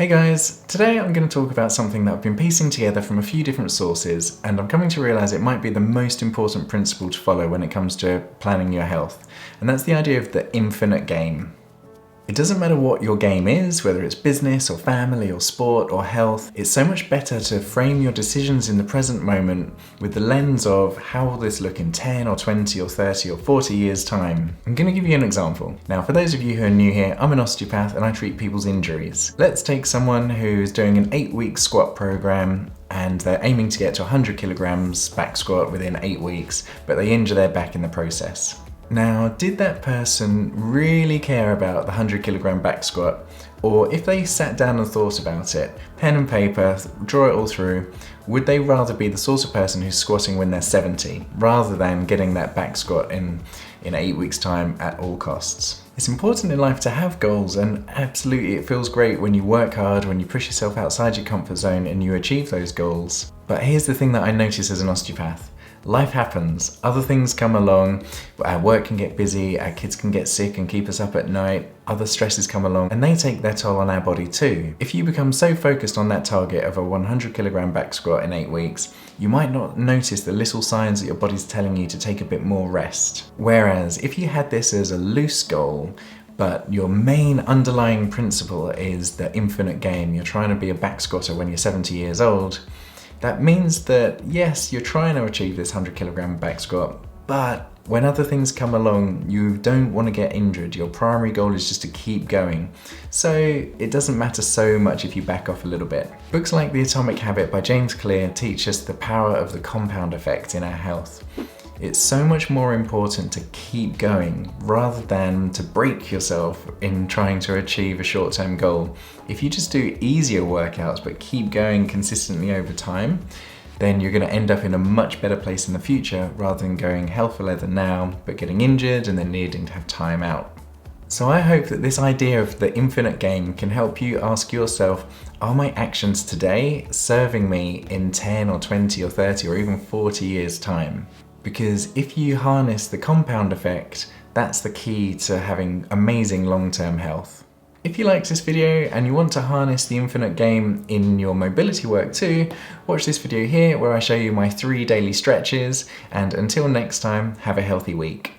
Hey guys, today I'm going to talk about something that I've been piecing together from a few different sources, and I'm coming to realise it might be the most important principle to follow when it comes to planning your health, and that's the idea of the infinite game. It doesn't matter what your game is, whether it's business or family or sport or health, it's so much better to frame your decisions in the present moment with the lens of how will this look in 10 or 20 or 30 or 40 years time. I'm going to give you an example. Now for those of you who are new here, I'm an osteopath and I treat people's injuries. Let's take someone who's doing an 8-week squat program and they're aiming to get to 100 kilograms back squat within 8 weeks, but they injure their back in the process. Now, did that person really care about the 100 kilogram back squat? Or if they sat down and thought about it, pen and paper, draw it all through, would they rather be the sort of person who's squatting when they're 70, rather than getting that back squat in 8 weeks time at all costs? It's important in life to have goals, and absolutely it feels great when you work hard, when you push yourself outside your comfort zone and you achieve those goals. But here's the thing that I notice as an osteopath. Life happens, other things come along, our work can get busy, our kids can get sick and keep us up at night, other stresses come along and they take their toll on our body too. If you become so focused on that target of a 100 kilogram back squat in 8 weeks, you might not notice the little signs that your body's telling you to take a bit more rest. Whereas if you had this as a loose goal, but your main underlying principle is the infinite game, you're trying to be a back squatter when you're 70 years old, that means that yes, you're trying to achieve this 100 kilogram back squat, but when other things come along, you don't want to get injured. Your primary goal is just to keep going. So it doesn't matter so much if you back off a little bit. Books like The Atomic Habit by James Clear teach us the power of the compound effect in our health. It's so much more important to keep going rather than to break yourself in trying to achieve a short-term goal. If you just do easier workouts but keep going consistently over time, then you're going to end up in a much better place in the future rather than going hell for leather now but getting injured and then needing to have time out. So I hope that this idea of the infinite game can help you ask yourself, are my actions today serving me in 10 or 20 or 30 or even 40 years time? Because if you harness the compound effect, that's the key to having amazing long-term health. If you liked this video and you want to harness the infinite game in your mobility work too, watch this video here where I show you my 3 daily stretches, and until next time, have a healthy week.